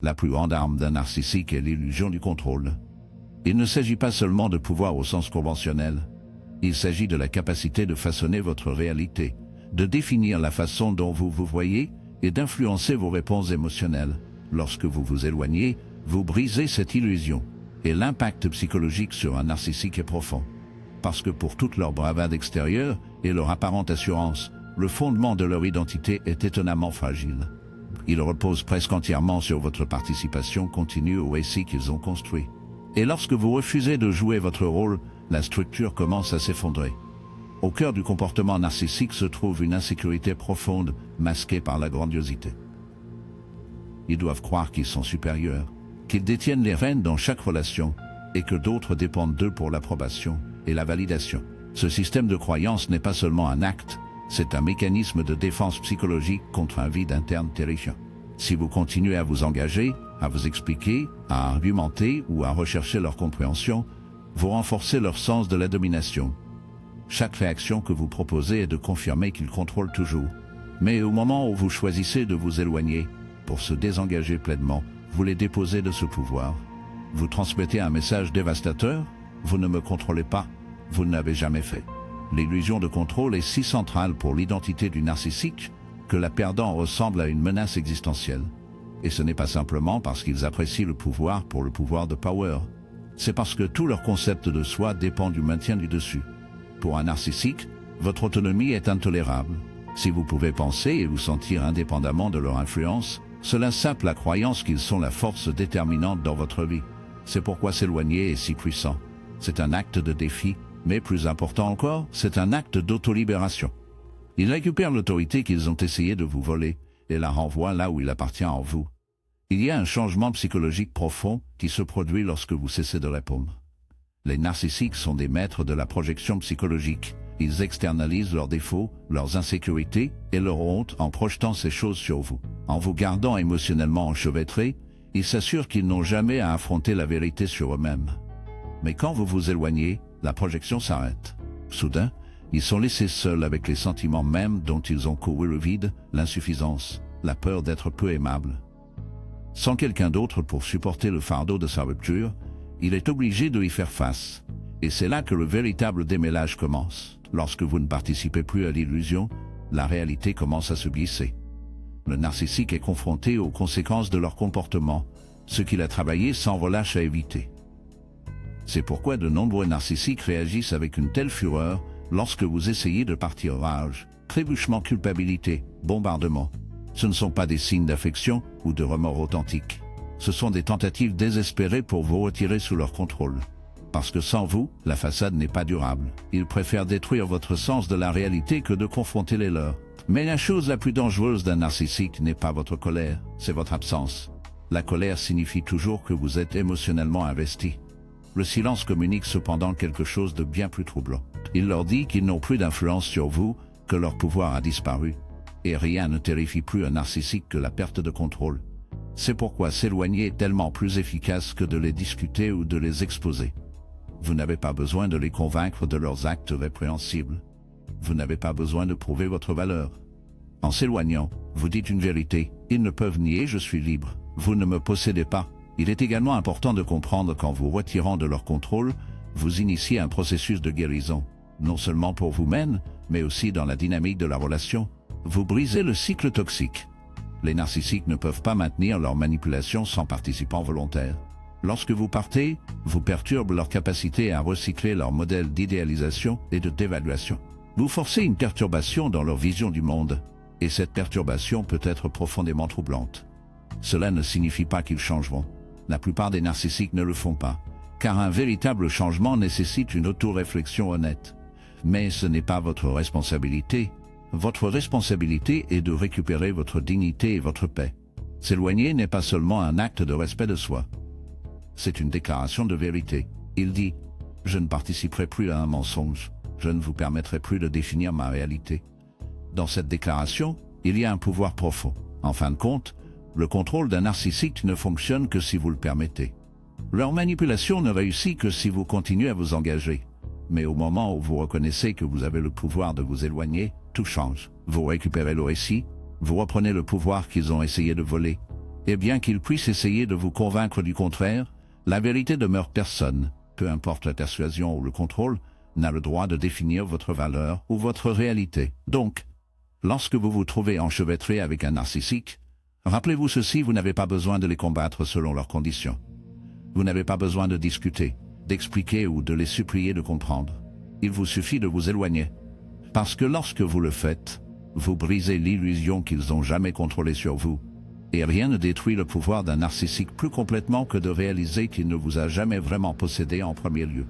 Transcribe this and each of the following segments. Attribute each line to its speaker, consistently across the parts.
Speaker 1: La plus grande arme d'un narcissique est l'illusion du contrôle. Il ne s'agit pas seulement de pouvoir au sens conventionnel. Il s'agit de la capacité de façonner votre réalité, de définir la façon dont vous vous voyez et d'influencer vos réponses émotionnelles. Lorsque vous vous éloignez, vous brisez cette illusion, et l'impact psychologique sur un narcissique est profond. Parce que pour toute leur bravade extérieure et leur apparente assurance, le fondement de leur identité est étonnamment fragile. Il repose presque entièrement sur votre participation continue au récit qu'ils ont construit. Et lorsque vous refusez de jouer votre rôle, la structure commence à s'effondrer. Au cœur du comportement narcissique se trouve une insécurité profonde, masquée par la grandiosité. Ils doivent croire qu'ils sont supérieurs, qu'ils détiennent les rênes dans chaque relation, et que d'autres dépendent d'eux pour l'approbation et la validation. Ce système de croyance n'est pas seulement un acte, c'est un mécanisme de défense psychologique contre un vide interne terrifiant. Si vous continuez à vous engager, à vous expliquer, à argumenter ou à rechercher leur compréhension, vous renforcez leur sens de la domination. Chaque réaction que vous proposez est de confirmer qu'ils contrôlent toujours. Mais au moment où vous choisissez de vous éloigner, pour se désengager pleinement, vous les déposez de ce pouvoir. Vous transmettez un message dévastateur, vous ne me contrôlez pas, vous ne l'avez jamais fait. L'illusion de contrôle est si centrale pour l'identité du narcissique que la perdant ressemble à une menace existentielle. Et ce n'est pas simplement parce qu'ils apprécient le pouvoir pour le pouvoir de power. C'est parce que tout leur concept de soi dépend du maintien du dessus. Pour un narcissique, votre autonomie est intolérable. Si vous pouvez penser et vous sentir indépendamment de leur influence, cela sape la croyance qu'ils sont la force déterminante dans votre vie. C'est pourquoi s'éloigner est si puissant. C'est un acte de défi, mais plus important encore, c'est un acte d'autolibération. Ils récupèrent l'autorité qu'ils ont essayé de vous voler et la renvoient là où il appartient en vous. Il y a un changement psychologique profond qui se produit lorsque vous cessez de répondre. Les narcissiques sont des maîtres de la projection psychologique. Ils externalisent leurs défauts, leurs insécurités et leur honte en projetant ces choses sur vous. En vous gardant émotionnellement enchevêtrés, ils s'assurent qu'ils n'ont jamais à affronter la vérité sur eux-mêmes. Mais quand vous vous éloignez, la projection s'arrête. Soudain, ils sont laissés seuls avec les sentiments mêmes dont ils ont couru le vide, l'insuffisance, la peur d'être peu aimables. Sans quelqu'un d'autre pour supporter le fardeau de sa rupture, il est obligé de y faire face. Et c'est là que le véritable démêlage commence. Lorsque vous ne participez plus à l'illusion, la réalité commence à se glisser. Le narcissique est confronté aux conséquences de leur comportement, ce qu'il a travaillé sans relâche à éviter. C'est pourquoi de nombreux narcissiques réagissent avec une telle fureur lorsque vous essayez de partir rage, trébuchement, culpabilité, bombardement. Ce ne sont pas des signes d'affection ou de remords authentiques. Ce sont des tentatives désespérées pour vous retirer sous leur contrôle. Parce que sans vous, la façade n'est pas durable. Ils préfèrent détruire votre sens de la réalité que de confronter les leurs. Mais la chose la plus dangereuse d'un narcissique n'est pas votre colère, c'est votre absence. La colère signifie toujours que vous êtes émotionnellement investi. Le silence communique cependant quelque chose de bien plus troublant. Il leur dit qu'ils n'ont plus d'influence sur vous, que leur pouvoir a disparu. Et rien ne terrifie plus un narcissique que la perte de contrôle. C'est pourquoi s'éloigner est tellement plus efficace que de les discuter ou de les exposer. Vous n'avez pas besoin de les convaincre de leurs actes répréhensibles. Vous n'avez pas besoin de prouver votre valeur. En s'éloignant, vous dites une vérité. Ils ne peuvent nier, je suis libre. Vous ne me possédez pas. Il est également important de comprendre qu'en vous retirant de leur contrôle, vous initiez un processus de guérison. Non seulement pour vous-même, mais aussi dans la dynamique de la relation. Vous brisez le cycle toxique. Les narcissiques ne peuvent pas maintenir leur manipulation sans participants volontaires. Lorsque vous partez, vous perturbez leur capacité à recycler leur modèle d'idéalisation et de dévaluation. Vous forcez une perturbation dans leur vision du monde, et cette perturbation peut être profondément troublante. Cela ne signifie pas qu'ils changeront. La plupart des narcissiques ne le font pas, car un véritable changement nécessite une auto-réflexion honnête. Mais ce n'est pas votre responsabilité. Votre responsabilité est de récupérer votre dignité et votre paix. S'éloigner n'est pas seulement un acte de respect de soi. C'est une déclaration de vérité. Il dit « Je ne participerai plus à un mensonge. Je ne vous permettrai plus de définir ma réalité. » Dans cette déclaration, il y a un pouvoir profond. En fin de compte, le contrôle d'un narcissique ne fonctionne que si vous le permettez. Leur manipulation ne réussit que si vous continuez à vous engager. Mais au moment où vous reconnaissez que vous avez le pouvoir de vous éloigner, tout change. Vous récupérez le récit, vous reprenez le pouvoir qu'ils ont essayé de voler, Et bien qu'il puisse essayer de vous convaincre du contraire, la vérité demeure personne, peu importe la persuasion ou le contrôle, n'a le droit de définir votre valeur ou votre réalité. Donc, lorsque vous vous trouvez enchevêtré avec un narcissique, rappelez-vous ceci, vous n'avez pas besoin de les combattre selon leurs conditions. Vous n'avez pas besoin de discuter, d'expliquer ou de les supplier de comprendre. Il vous suffit de vous éloigner. Parce que lorsque vous le faites, vous brisez l'illusion qu'ils n'ont jamais contrôlé sur vous. Et rien ne détruit le pouvoir d'un narcissique plus complètement que de réaliser qu'il ne vous a jamais vraiment possédé en premier lieu.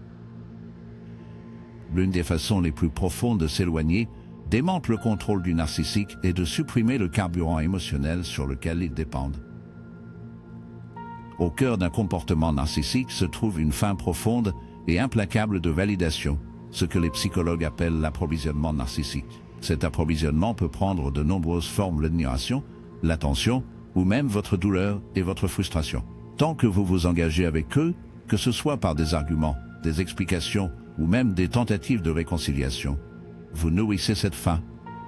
Speaker 1: L'une des façons les plus profondes de s'éloigner, démontre le contrôle du narcissique et de supprimer le carburant émotionnel sur lequel ils dépendent. Au cœur d'un comportement narcissique se trouve une faim profonde et implacable de validation, ce que les psychologues appellent l'approvisionnement narcissique. Cet approvisionnement peut prendre de nombreuses formes: l'admiration, l'attention, ou même votre douleur et votre frustration. Tant que vous vous engagez avec eux, que ce soit par des arguments, des explications ou même des tentatives de réconciliation, vous nourrissez cette faim,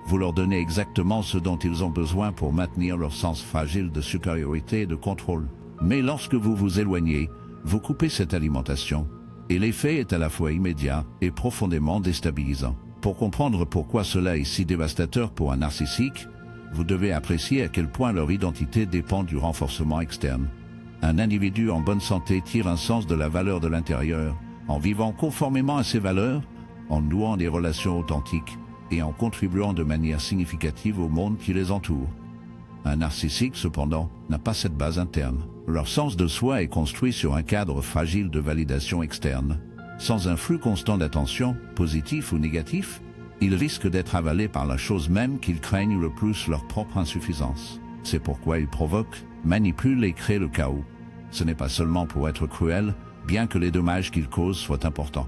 Speaker 1: vous leur donnez exactement ce dont ils ont besoin pour maintenir leur sens fragile de supériorité et de contrôle. Mais lorsque vous vous éloignez, vous coupez cette alimentation, et l'effet est à la fois immédiat et profondément déstabilisant. Pour comprendre pourquoi cela est si dévastateur pour un narcissique, vous devez apprécier à quel point leur identité dépend du renforcement externe. Un individu en bonne santé tire un sens de la valeur de l'intérieur, en vivant conformément à ses valeurs, en nouant des relations authentiques et en contribuant de manière significative au monde qui les entoure. Un narcissique, cependant, n'a pas cette base interne. Leur sens de soi est construit sur un cadre fragile de validation externe. Sans un flux constant d'attention, positif ou négatif, ils risquent d'être avalés par la chose même qu'ils craignent le plus, leur propre insuffisance. C'est pourquoi ils provoquent, manipulent et créent le chaos. Ce n'est pas seulement pour être cruel, bien que les dommages qu'ils causent soient importants.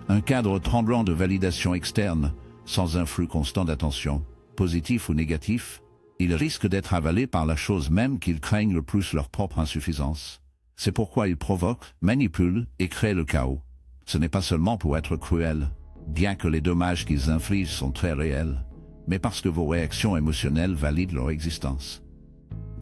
Speaker 1: Un cadre tremblant de validation externe, sans un flux constant d'attention, positif ou négatif, ils risquent d'être avalés par la chose même qu'ils craignent le plus, leur propre insuffisance. C'est pourquoi ils provoquent, manipulent et créent le chaos. Ce n'est pas seulement pour être cruel, bien que les dommages qu'ils infligent sont très réels, mais parce que vos réactions émotionnelles valident leur existence.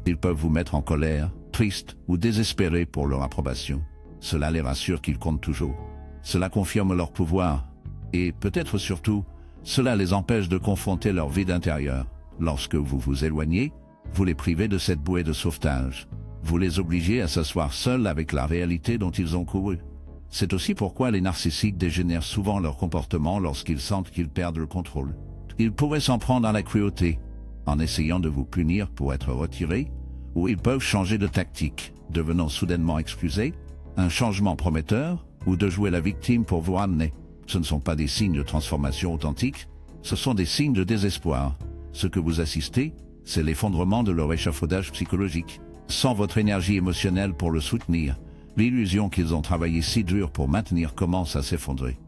Speaker 1: Ils peuvent vous mettre en colère, triste ou désespéré pour leur approbation. Cela les rassure qu'ils comptent toujours. Cela confirme leur pouvoir, et peut-être surtout, cela les empêche de confronter leur vide intérieur. Lorsque vous vous éloignez, vous les privez de cette bouée de sauvetage. Vous les obligez à s'asseoir seuls avec la réalité dont ils ont couru. C'est aussi pourquoi les narcissiques dégénèrent souvent leur comportement lorsqu'ils sentent qu'ils perdent le contrôle. Ils pourraient s'en prendre à la cruauté, en essayant de vous punir pour être retirés, ou ils peuvent changer de tactique, devenant soudainement excusés, un changement prometteur, ou de jouer la victime pour vous ramener. Ce ne sont pas des signes de transformation authentique, ce sont des signes de désespoir. Ce que vous assistez, c'est l'effondrement de leur échafaudage psychologique. Sans votre énergie émotionnelle pour le soutenir, l'illusion qu'ils ont travaillé si dur pour maintenir commence à s'effondrer.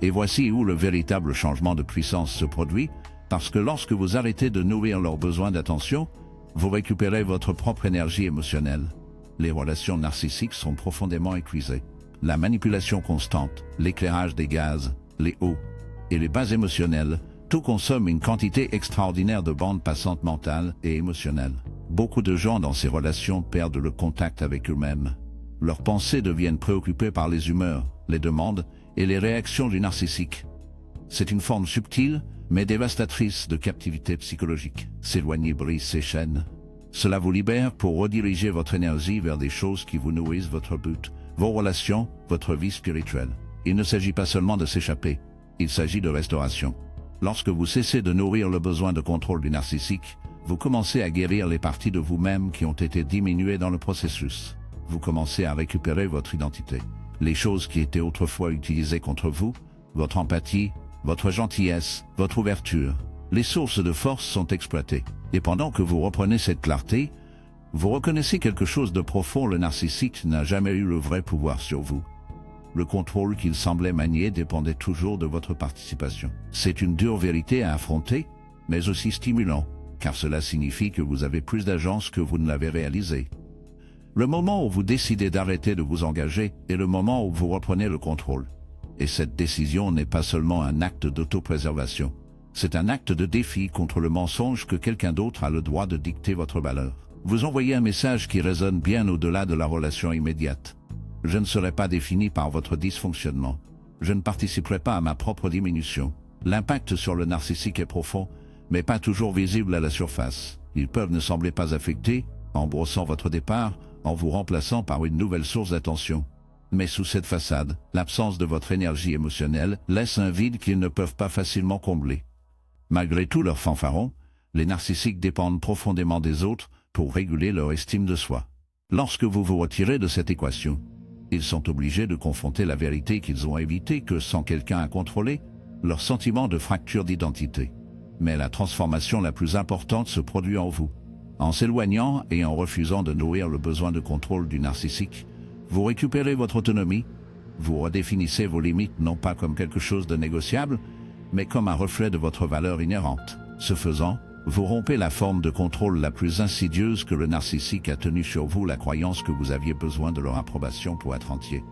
Speaker 1: Et voici où le véritable changement de puissance se produit, parce que lorsque vous arrêtez de nourrir leurs besoins d'attention, vous récupérez votre propre énergie émotionnelle. Les relations narcissiques sont profondément épuisées. La manipulation constante, l'éclairage des gaz, les hauts et les bas émotionnels, tout consomme une quantité extraordinaire de bandes passantes mentales et émotionnelles. Beaucoup de gens dans ces relations perdent le contact avec eux-mêmes. Leurs pensées deviennent préoccupées par les humeurs, les demandes et les réactions du narcissique. C'est une forme subtile, mais dévastatrice de captivité psychologique. S'éloigner brise ces chaînes. Cela vous libère pour rediriger votre énergie vers des choses qui vous nourrissent votre but, vos relations, votre vie spirituelle. Il ne s'agit pas seulement de s'échapper, il s'agit de restauration. Lorsque vous cessez de nourrir le besoin de contrôle du narcissique, vous commencez à guérir les parties de vous-même qui ont été diminuées dans le processus. Vous commencez à récupérer votre identité. Les choses qui étaient autrefois utilisées contre vous, votre empathie, votre gentillesse, votre ouverture, les sources de force sont exploitées. Et pendant que vous reprenez cette clarté, vous reconnaissez quelque chose de profond: le narcissique n'a jamais eu le vrai pouvoir sur vous. Le contrôle qu'il semblait manier dépendait toujours de votre participation. C'est une dure vérité à affronter, mais aussi stimulant, car cela signifie que vous avez plus d'agence que vous ne l'avez réalisé. Le moment où vous décidez d'arrêter de vous engager est le moment où vous reprenez le contrôle. Et cette décision n'est pas seulement un acte d'autopréservation. C'est un acte de défi contre le mensonge que quelqu'un d'autre a le droit de dicter votre valeur. Vous envoyez un message qui résonne bien au-delà de la relation immédiate. Je ne serai pas défini par votre dysfonctionnement. Je ne participerai pas à ma propre diminution. L'impact sur le narcissique est profond, mais pas toujours visible à la surface. Ils peuvent ne sembler pas affectés, en brossant votre départ, en vous remplaçant par une nouvelle source d'attention. Mais sous cette façade, l'absence de votre énergie émotionnelle laisse un vide qu'ils ne peuvent pas facilement combler. Malgré tout leur fanfaron, les narcissiques dépendent profondément des autres pour réguler leur estime de soi. Lorsque vous vous retirez de cette équation, ils sont obligés de confronter la vérité qu'ils ont évité que sans quelqu'un à contrôler, leur sentiment de fracture d'identité. Mais la transformation la plus importante se produit en vous. En s'éloignant et en refusant de nourrir le besoin de contrôle du narcissique, vous récupérez votre autonomie, vous redéfinissez vos limites non pas comme quelque chose de négociable, mais comme un reflet de votre valeur inhérente. Ce faisant, vous rompez la forme de contrôle la plus insidieuse que le narcissique a tenue sur vous, la croyance que vous aviez besoin de leur approbation pour être entier.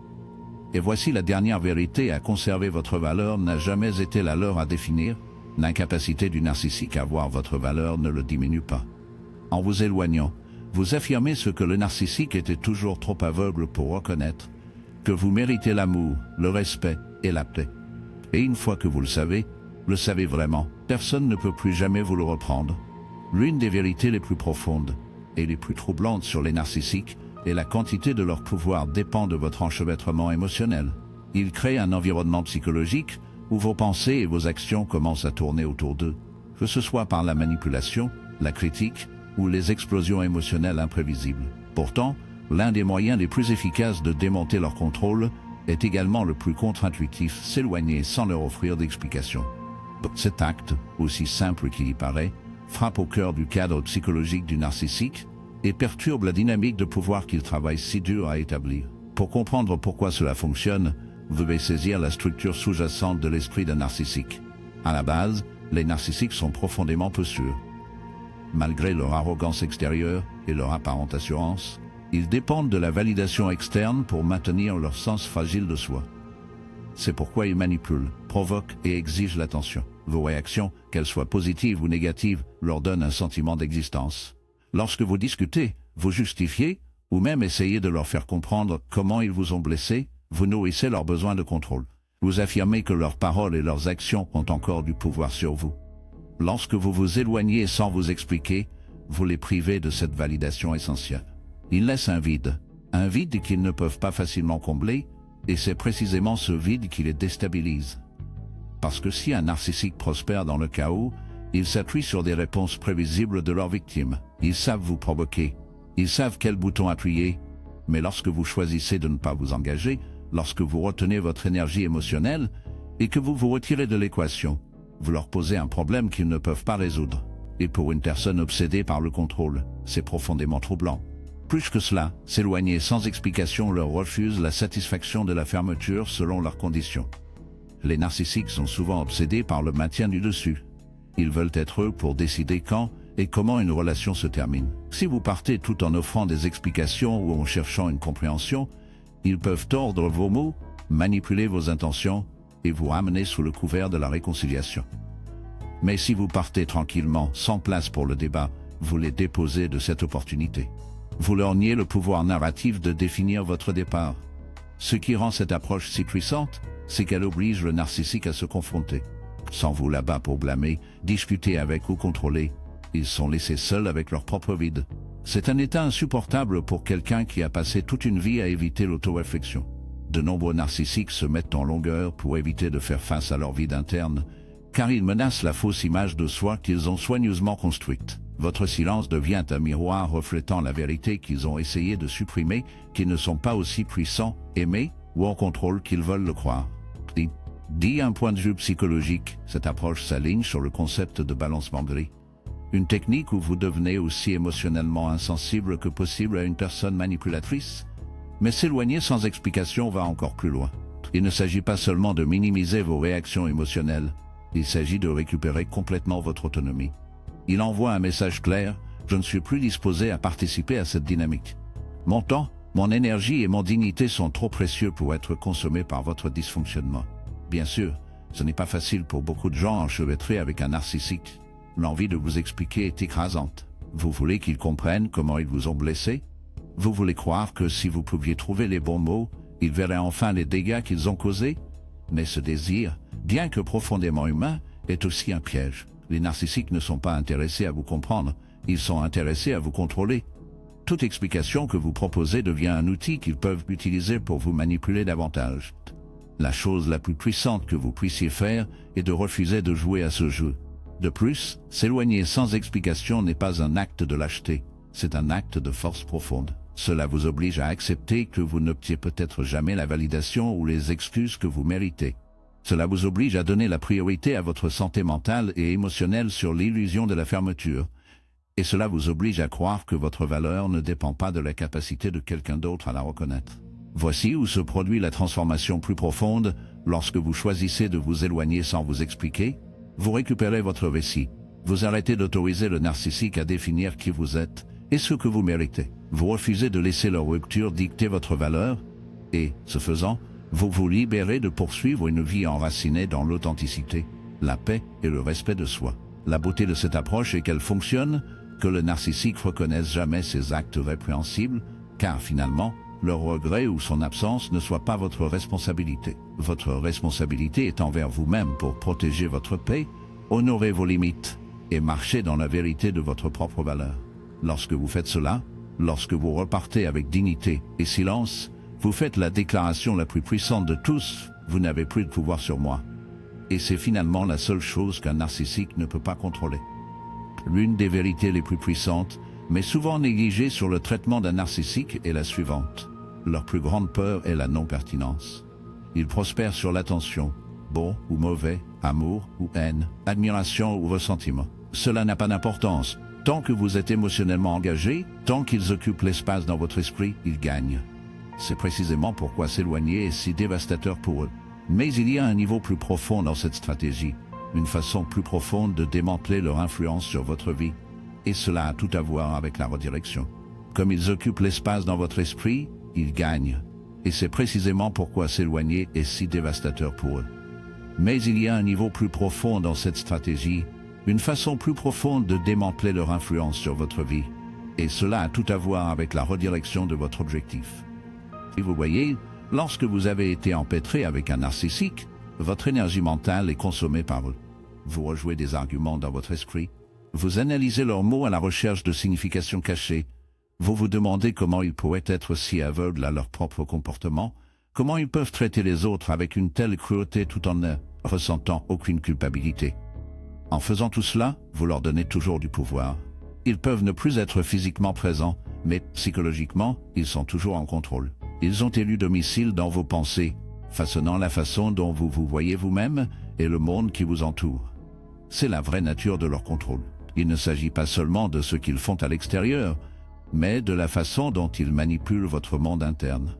Speaker 1: Et voici la dernière vérité: à conserver votre valeur n'a jamais été la leur à définir. L'incapacité du narcissique à voir votre valeur ne le diminue pas. En vous éloignant, vous affirmez ce que le narcissique était toujours trop aveugle pour reconnaître, que vous méritez l'amour, le respect et la paix. Et une fois que vous le savez vraiment, personne ne peut plus jamais vous le reprendre. L'une des vérités les plus profondes et les plus troublantes sur les narcissiques est la quantité de leur pouvoir dépend de votre enchevêtrement émotionnel. Ils créent un environnement psychologique où vos pensées et vos actions commencent à tourner autour d'eux, que ce soit par la manipulation, la critique ou les explosions émotionnelles imprévisibles. Pourtant, l'un des moyens les plus efficaces de démonter leur contrôle est également le plus contre-intuitif: s'éloigner sans leur offrir d'explication. Cet acte, aussi simple qu'il y paraît, frappe au cœur du cadre psychologique du narcissique et perturbe la dynamique de pouvoir qu'il travaille si dur à établir. Pour comprendre pourquoi cela fonctionne, vous devez saisir la structure sous-jacente de l'esprit d'un narcissique. À la base, les narcissiques sont profondément peu sûrs. Malgré leur arrogance extérieure et leur apparente assurance, ils dépendent de la validation externe pour maintenir leur sens fragile de soi. C'est pourquoi ils manipulent, provoquent et exigent l'attention. Vos réactions, qu'elles soient positives ou négatives, leur donnent un sentiment d'existence. Lorsque vous discutez, vous justifiez, ou même essayez de leur faire comprendre comment ils vous ont blessé, vous nourrissez leur besoin de contrôle. Vous affirmez que leurs paroles et leurs actions ont encore du pouvoir sur vous. Lorsque vous vous éloignez sans vous expliquer, vous les privez de cette validation essentielle. Ils laissent un vide qu'ils ne peuvent pas facilement combler, et c'est précisément ce vide qui les déstabilise. Parce que si un narcissique prospère dans le chaos, il s'appuie sur des réponses prévisibles de leurs victimes. Ils savent vous provoquer, ils savent quel bouton appuyer, mais lorsque vous choisissez de ne pas vous engager, lorsque vous retenez votre énergie émotionnelle et que vous vous retirez de l'équation, vous leur posez un problème qu'ils ne peuvent pas résoudre. Et pour une personne obsédée par le contrôle, c'est profondément troublant. Plus que cela, s'éloigner sans explication leur refuse la satisfaction de la fermeture selon leurs conditions. Les narcissiques sont souvent obsédés par le maintien du dessus. Ils veulent être eux pour décider quand et comment une relation se termine. Si vous partez tout en offrant des explications ou en cherchant une compréhension, ils peuvent tordre vos mots, manipuler vos intentions et vous ramener sous le couvert de la réconciliation. Mais si vous partez tranquillement, sans place pour le débat, vous les déposez de cette opportunité. Vous leur niez le pouvoir narratif de définir votre départ. Ce qui rend cette approche si puissante, c'est qu'elle oblige le narcissique à se confronter. Sans vous là-bas pour blâmer, discuter avec ou contrôler, ils sont laissés seuls avec leur propre vide. C'est un état insupportable pour quelqu'un qui a passé toute une vie à éviter l'auto-réflexion. De nombreux narcissiques se mettent en longueur pour éviter de faire face à leur vide interne, car ils menacent la fausse image de soi qu'ils ont soigneusement construite. Votre silence devient un miroir reflétant la vérité qu'ils ont essayé de supprimer, qu'ils ne sont pas aussi puissants, aimés ou en contrôle qu'ils veulent le croire. D'un point de vue psychologique, cette approche s'aligne sur le concept de balancement de gris. Une technique où vous devenez aussi émotionnellement insensible que possible à une personne manipulatrice. Mais s'éloigner sans explication va encore plus loin. Il ne s'agit pas seulement de minimiser vos réactions émotionnelles, il s'agit de récupérer complètement votre autonomie. Il envoie un message clair: je ne suis plus disposé à participer à cette dynamique. Mon temps, mon énergie et mon dignité sont trop précieux pour être consommés par votre dysfonctionnement. Bien sûr, ce n'est pas facile pour beaucoup de gens enchevêtrés avec un narcissique. L'envie de vous expliquer est écrasante. Vous voulez qu'ils comprennent comment ils vous ont blessé? Vous voulez croire que si vous pouviez trouver les bons mots, ils verraient enfin les dégâts qu'ils ont causés? Mais ce désir, bien que profondément humain, est aussi un piège. Les narcissiques ne sont pas intéressés à vous comprendre, ils sont intéressés à vous contrôler. Toute explication que vous proposez devient un outil qu'ils peuvent utiliser pour vous manipuler davantage. La chose la plus puissante que vous puissiez faire est de refuser de jouer à ce jeu. De plus, s'éloigner sans explication n'est pas un acte de lâcheté, c'est un acte de force profonde. Cela vous oblige à accepter que vous n'obtiendrez peut-être jamais la validation ou les excuses que vous méritez. Cela vous oblige à donner la priorité à votre santé mentale et émotionnelle sur l'illusion de la fermeture. Et cela vous oblige à croire que votre valeur ne dépend pas de la capacité de quelqu'un d'autre à la reconnaître. Voici où se produit la transformation plus profonde lorsque vous choisissez de vous éloigner sans vous expliquer. Vous récupérez votre vessie. Vous arrêtez d'autoriser le narcissique à définir qui vous êtes et ce que vous méritez. Vous refusez de laisser leur rupture dicter votre valeur et, ce faisant, vous vous libérez de poursuivre une vie enracinée dans l'authenticité, la paix et le respect de soi. La beauté de cette approche est qu'elle fonctionne, que le narcissique reconnaisse jamais ses actes répréhensibles, car finalement, leur regret ou son absence ne soit pas votre responsabilité. Votre responsabilité est envers vous-même pour protéger votre paix, honorer vos limites et marcher dans la vérité de votre propre valeur. Lorsque vous faites cela, lorsque vous repartez avec dignité et silence, vous faites la déclaration la plus puissante de tous, vous n'avez plus de pouvoir sur moi. Et c'est finalement la seule chose qu'un narcissique ne peut pas contrôler. L'une des vérités les plus puissantes, mais souvent négligées sur le traitement d'un narcissique est la suivante. Leur plus grande peur est la non-pertinence. Ils prospèrent sur l'attention, bon ou mauvais, amour ou haine, admiration ou ressentiment. Cela n'a pas d'importance. Tant que vous êtes émotionnellement engagé, tant qu'ils occupent l'espace dans votre esprit, ils gagnent. C'est précisément pourquoi s'éloigner est si dévastateur pour eux. Mais il y a un niveau plus profond dans cette stratégie, une façon plus profonde de démanteler leur influence sur votre vie. Et cela a tout à voir avec la redirection. Comme ils occupent l'espace dans votre esprit, ils gagnent. Et c'est précisément pourquoi s'éloigner est si dévastateur pour eux. Mais il y a un niveau plus profond dans cette stratégie, une façon plus profonde de démanteler leur influence sur votre vie. Et cela a tout à voir avec la redirection de votre objectif. Et vous voyez, lorsque vous avez été empêtré avec un narcissique, votre énergie mentale est consommée par eux. Vous rejouez des arguments dans votre esprit. Vous analysez leurs mots à la recherche de significations cachées. Vous vous demandez comment ils pourraient être si aveugles à leur propre comportement, comment ils peuvent traiter les autres avec une telle cruauté tout en ne ressentant aucune culpabilité. En faisant tout cela, vous leur donnez toujours du pouvoir. Ils peuvent ne plus être physiquement présents, mais psychologiquement, ils sont toujours en contrôle. Ils ont élu domicile dans vos pensées, façonnant la façon dont vous vous voyez vous-même et le monde qui vous entoure. C'est la vraie nature de leur contrôle. Il ne s'agit pas seulement de ce qu'ils font à l'extérieur, mais de la façon dont ils manipulent votre monde interne.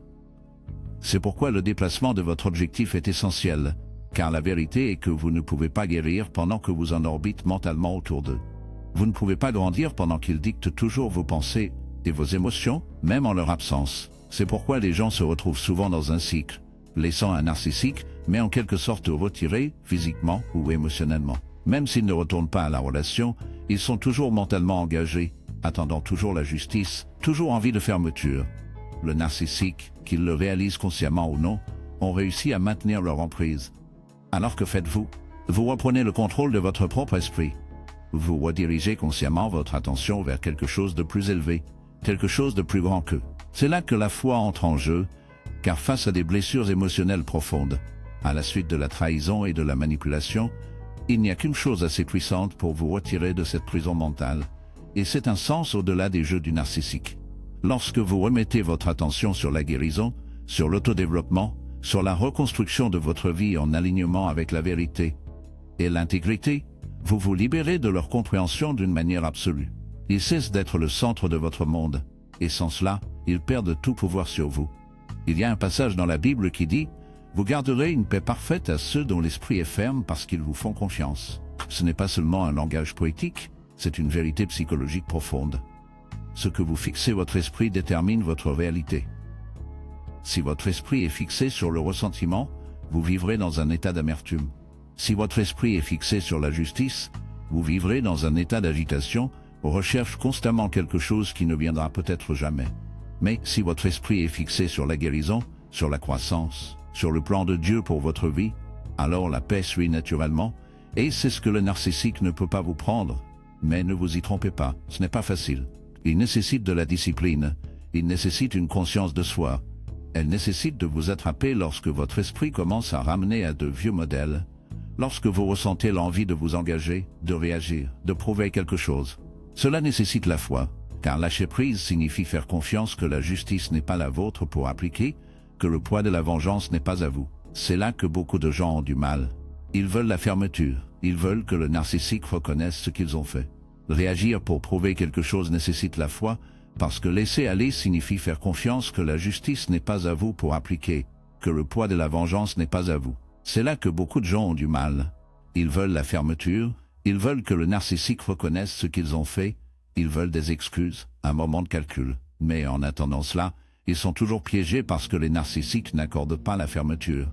Speaker 1: C'est pourquoi le déplacement de votre objectif est essentiel, car la vérité est que vous ne pouvez pas guérir pendant que vous en orbitez mentalement autour d'eux. Vous ne pouvez pas grandir pendant qu'ils dictent toujours vos pensées et vos émotions, même en leur absence. C'est pourquoi les gens se retrouvent souvent dans un cycle, laissant un narcissique, mais en quelque sorte retiré, physiquement ou émotionnellement. Même s'ils ne retournent pas à la relation, ils sont toujours mentalement engagés, attendant toujours la justice, toujours envie de fermeture. Le narcissique, qu'ils le réalisent consciemment ou non, ont réussi à maintenir leur emprise. Alors que faites-vous? Vous reprenez le contrôle de votre propre esprit. Vous redirigez consciemment votre attention vers quelque chose de plus élevé, quelque chose de plus grand qu'eux. C'est là que la foi entre en jeu, car face à des blessures émotionnelles profondes, à la suite de la trahison et de la manipulation, il n'y a qu'une chose assez puissante pour vous retirer de cette prison mentale, et c'est un sens au-delà des jeux du narcissique. Lorsque vous remettez votre attention sur la guérison, sur l'autodéveloppement, sur la reconstruction de votre vie en alignement avec la vérité et l'intégrité, vous vous libérez de leur compréhension d'une manière absolue. Ils cessent d'être le centre de votre monde, et sans cela, ils perdent tout pouvoir sur vous. Il y a un passage dans la Bible qui dit « Vous garderez une paix parfaite à ceux dont l'esprit est ferme parce qu'ils vous font confiance ». Ce n'est pas seulement un langage poétique, c'est une vérité psychologique profonde. Ce que vous fixez votre esprit détermine votre réalité. Si votre esprit est fixé sur le ressentiment, vous vivrez dans un état d'amertume. Si votre esprit est fixé sur la justice, vous vivrez dans un état d'agitation, recherche constamment quelque chose qui ne viendra peut-être jamais. Mais si votre esprit est fixé sur la guérison, sur la croissance, sur le plan de Dieu pour votre vie, alors la paix suit naturellement, et c'est ce que le narcissique ne peut pas vous prendre. Mais ne vous y trompez pas, ce n'est pas facile. Il nécessite de la discipline, il nécessite une conscience de soi. Elle nécessite de vous attraper lorsque votre esprit commence à ramener à de vieux modèles, lorsque vous ressentez l'envie de vous engager, de réagir, de prouver quelque chose. Cela nécessite la foi, car lâcher prise signifie faire confiance que la justice n'est pas la vôtre pour appliquer, que le poids de la vengeance n'est pas à vous. C'est là que beaucoup de gens ont du mal. Ils veulent la fermeture, ils veulent que le narcissique reconnaisse ce qu'ils ont fait. Réagir pour prouver quelque chose nécessite la foi, parce que laisser aller signifie faire confiance que la justice n'est pas à vous pour appliquer, que le poids de la vengeance n'est pas à vous. C'est là que beaucoup de gens ont du mal. Ils veulent la fermeture, ils veulent que le narcissique reconnaisse ce qu'ils ont fait, ils veulent des excuses, un moment de calcul. Mais en attendant cela, ils sont toujours piégés parce que les narcissiques n'accordent pas la fermeture.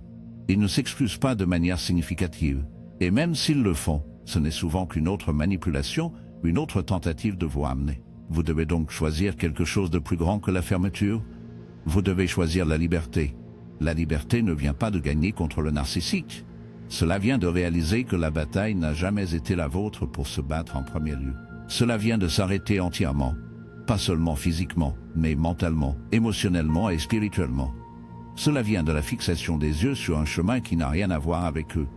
Speaker 1: Ils ne s'excusent pas de manière significative. Et même s'ils le font, ce n'est souvent qu'une autre manipulation, une autre tentative de vous amener. Vous devez donc choisir quelque chose de plus grand que la fermeture. Vous devez choisir la liberté. La liberté ne vient pas de gagner contre le narcissique. Cela vient de réaliser que la bataille n'a jamais été la vôtre pour se battre en premier lieu. Cela vient de s'arrêter entièrement. Pas seulement physiquement, mais mentalement, émotionnellement et spirituellement. Cela vient de la fixation des yeux sur un chemin qui n'a rien à voir avec eux,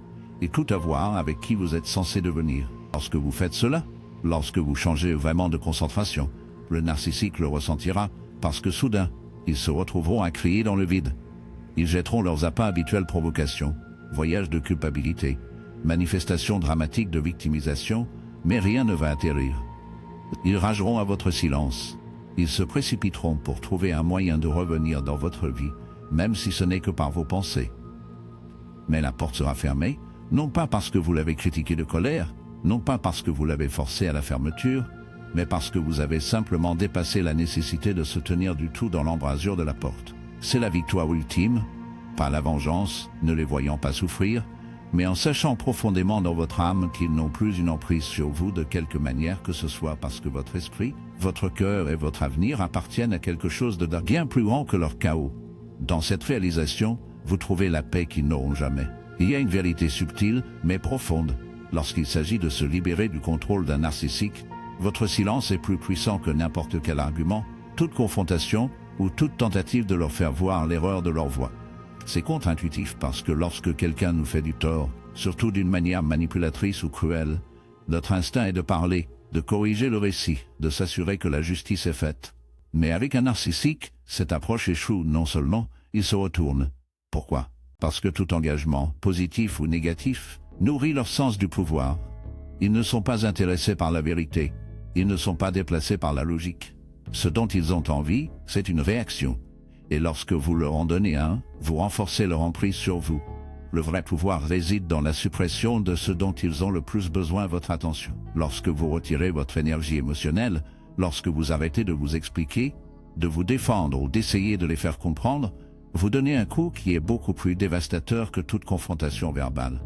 Speaker 1: et tout à voir avec qui vous êtes censé devenir. Lorsque vous faites cela, lorsque vous changez vraiment de concentration, le narcissique le ressentira, parce que soudain, ils se retrouveront à crier dans le vide. Ils jetteront leurs appâts habituels provocations, voyages de culpabilité, manifestations dramatiques de victimisation, mais rien ne va atterrir. Ils rageront à votre silence. Ils se précipiteront pour trouver un moyen de revenir dans votre vie, même si ce n'est que par vos pensées. Mais la porte sera fermée, non pas parce que vous l'avez critiqué de colère, non pas parce que vous l'avez forcé à la fermeture, mais parce que vous avez simplement dépassé la nécessité de se tenir du tout dans l'embrasure de la porte. C'est la victoire ultime, pas la vengeance, ne les voyant pas souffrir, mais en sachant profondément dans votre âme qu'ils n'ont plus une emprise sur vous de quelque manière que ce soit parce que votre esprit, votre cœur et votre avenir appartiennent à quelque chose de bien plus grand que leur chaos. Dans cette réalisation, vous trouvez la paix qu'ils n'auront jamais. Il y a une vérité subtile, mais profonde. Lorsqu'il s'agit de se libérer du contrôle d'un narcissique, votre silence est plus puissant que n'importe quel argument, toute confrontation ou toute tentative de leur faire voir l'erreur de leur voix. C'est contre-intuitif parce que lorsque quelqu'un nous fait du tort, surtout d'une manière manipulatrice ou cruelle, notre instinct est de parler, de corriger le récit, de s'assurer que la justice est faite. Mais avec un narcissique, cette approche échoue non seulement, il se retourne. Pourquoi? Parce que tout engagement, positif ou négatif, nourrit leur sens du pouvoir. Ils ne sont pas intéressés par la vérité, ils ne sont pas déplacés par la logique. Ce dont ils ont envie, c'est une réaction. Et lorsque vous leur en donnez un, vous renforcez leur emprise sur vous. Le vrai pouvoir réside dans la suppression de ce dont ils ont le plus besoin, votre attention. Lorsque vous retirez votre énergie émotionnelle, lorsque vous arrêtez de vous expliquer, de vous défendre ou d'essayer de les faire comprendre, vous donnez un coup qui est beaucoup plus dévastateur que toute confrontation verbale.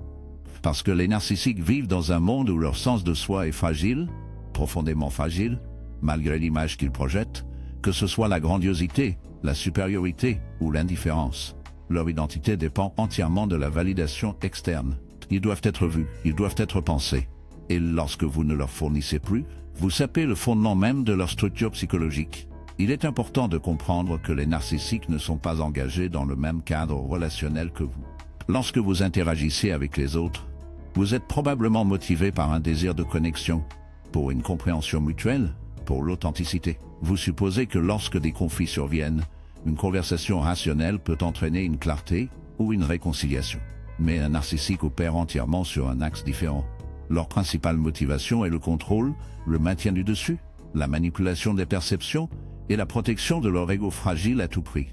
Speaker 1: Parce que les narcissiques vivent dans un monde où leur sens de soi est fragile, profondément fragile, malgré l'image qu'ils projettent, que ce soit la grandiosité, la supériorité ou l'indifférence. Leur identité dépend entièrement de la validation externe. Ils doivent être vus, ils doivent être pensés. Et lorsque vous ne leur fournissez plus, vous sapez le fondement même de leur structure psychologique. Il est important de comprendre que les narcissiques ne sont pas engagés dans le même cadre relationnel que vous. Lorsque vous interagissez avec les autres, vous êtes probablement motivé par un désir de connexion, pour une compréhension mutuelle, pour l'authenticité. Vous supposez que lorsque des conflits surviennent, une conversation rationnelle peut entraîner une clarté ou une réconciliation. Mais un narcissique opère entièrement sur un axe différent. Leur principale motivation est le contrôle, le maintien du dessus, la manipulation des perceptions et la protection de leur ego fragile à tout prix.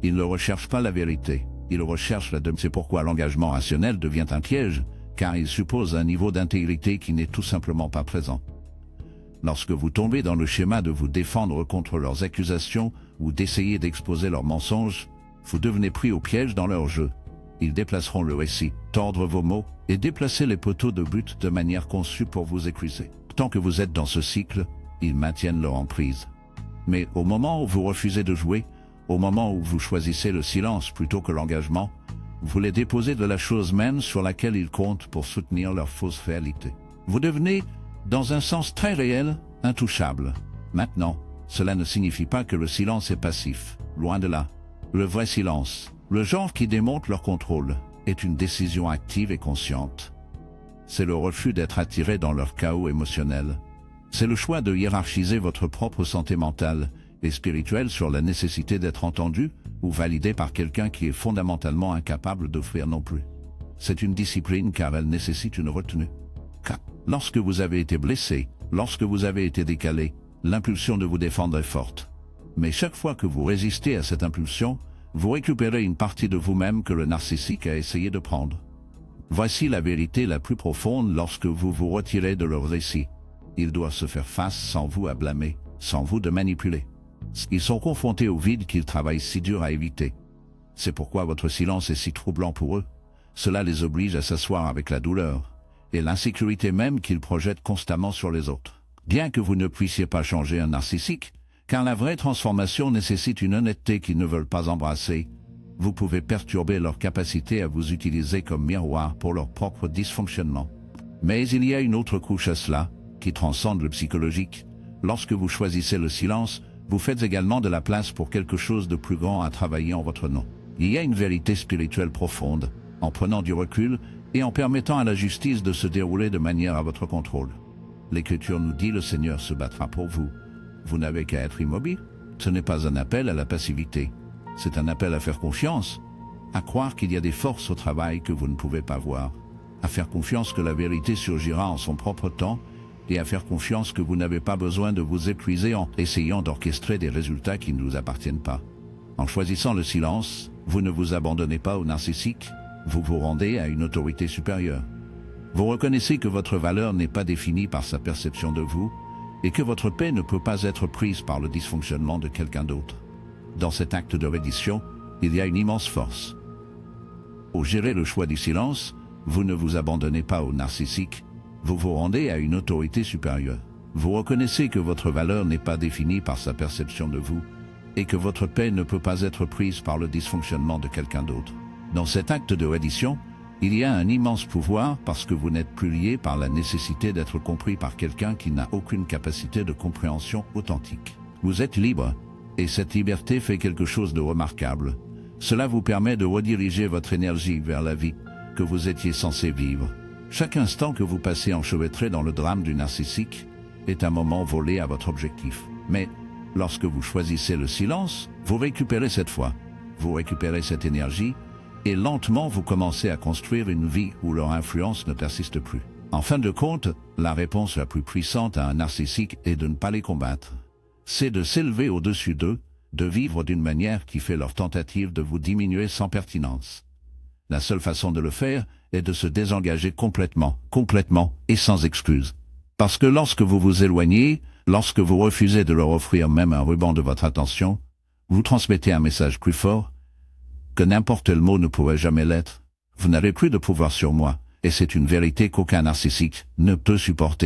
Speaker 1: Ils ne recherchent pas la vérité, ils recherchent la C'est pourquoi l'engagement rationnel devient un piège, car il suppose un niveau d'intégrité qui n'est tout simplement pas présent. Lorsque vous tombez dans le schéma de vous défendre contre leurs accusations ou d'essayer d'exposer leurs mensonges, vous devenez pris au piège dans leur jeu. Ils déplaceront le récit, tordre vos mots et déplacer les poteaux de but de manière conçue pour vous écruser. Tant que vous êtes dans ce cycle, ils maintiennent leur emprise. Mais au moment où vous refusez de jouer, au moment où vous choisissez le silence plutôt que l'engagement, vous les déposez de la chose même sur laquelle ils comptent pour soutenir leur fausse réalité. Vous devenez, dans un sens très réel, intouchable. Maintenant, cela ne signifie pas que le silence est passif, loin de là. Le vrai silence, le genre qui démontre leur contrôle, est une décision active et consciente. C'est le refus d'être attiré dans leur chaos émotionnel. C'est le choix de hiérarchiser votre propre santé mentale et spirituelle sur la nécessité d'être entendu ou validé par quelqu'un qui est fondamentalement incapable d'offrir non plus. C'est une discipline car elle nécessite une retenue. Car lorsque vous avez été blessé, lorsque vous avez été décalé, l'impulsion de vous défendre est forte. Mais chaque fois que vous résistez à cette impulsion, vous récupérez une partie de vous-même que le narcissique a essayé de prendre. Voici la vérité la plus profonde lorsque vous vous retirez de leur récit. Ils doivent se faire face sans vous à blâmer, sans vous de manipuler. Ils sont confrontés au vide qu'ils travaillent si dur à éviter. C'est pourquoi votre silence est si troublant pour eux. Cela les oblige à s'asseoir avec la douleur et l'insécurité même qu'ils projettent constamment sur les autres. Bien que vous ne puissiez pas changer un narcissique, car la vraie transformation nécessite une honnêteté qu'ils ne veulent pas embrasser, vous pouvez perturber leur capacité à vous utiliser comme miroir pour leur propre dysfonctionnement. Mais il y a une autre couche à cela, qui transcende le psychologique. Lorsque vous choisissez le silence, vous faites également de la place pour quelque chose de plus grand à travailler en votre nom. Il y a une vérité spirituelle profonde, en prenant du recul et en permettant à la justice de se dérouler de manière à votre contrôle. L'Écriture nous dit « Le Seigneur se battra pour vous ». Vous n'avez qu'à être immobile. Ce n'est pas un appel à la passivité. C'est un appel à faire confiance, à croire qu'il y a des forces au travail que vous ne pouvez pas voir, à faire confiance que la vérité surgira en son propre temps et à faire confiance que vous n'avez pas besoin de vous épuiser en essayant d'orchestrer des résultats qui ne vous appartiennent pas. En choisissant le silence, vous ne vous abandonnez pas au narcissique, vous vous rendez à une autorité supérieure. Vous reconnaissez que votre valeur n'est pas définie par sa perception de vous et que votre paix ne peut pas être prise par le dysfonctionnement de quelqu'un d'autre. Dans cet acte de reddition, il y a une immense force. Pour gérer le choix du silence, vous ne vous abandonnez pas au narcissique, vous vous rendez à une autorité supérieure. Vous reconnaissez que votre valeur n'est pas définie par sa perception de vous et que votre paix ne peut pas être prise par le dysfonctionnement de quelqu'un d'autre. Dans cet acte de reddition, il y a un immense pouvoir parce que vous n'êtes plus lié par la nécessité d'être compris par quelqu'un qui n'a aucune capacité de compréhension authentique. Vous êtes libre, et cette liberté fait quelque chose de remarquable. Cela vous permet de rediriger votre énergie vers la vie que vous étiez censé vivre. Chaque instant que vous passez enchevêtré dans le drame du narcissique est un moment volé à votre objectif. Mais lorsque vous choisissez le silence, vous récupérez cette foi, vous récupérez cette énergie, et lentement vous commencez à construire une vie où leur influence ne persiste plus. En fin de compte, la réponse la plus puissante à un narcissique est de ne pas les combattre. C'est de s'élever au-dessus d'eux, de vivre d'une manière qui fait leur tentative de vous diminuer sans pertinence. La seule façon de le faire est de se désengager complètement et sans excuse. Parce que lorsque vous vous éloignez, lorsque vous refusez de leur offrir même un ruban de votre attention, vous transmettez un message plus fort que n'importe quel mot ne pourrait jamais l'être. Vous n'avez plus de pouvoir sur moi, et c'est une vérité qu'aucun narcissique ne peut supporter.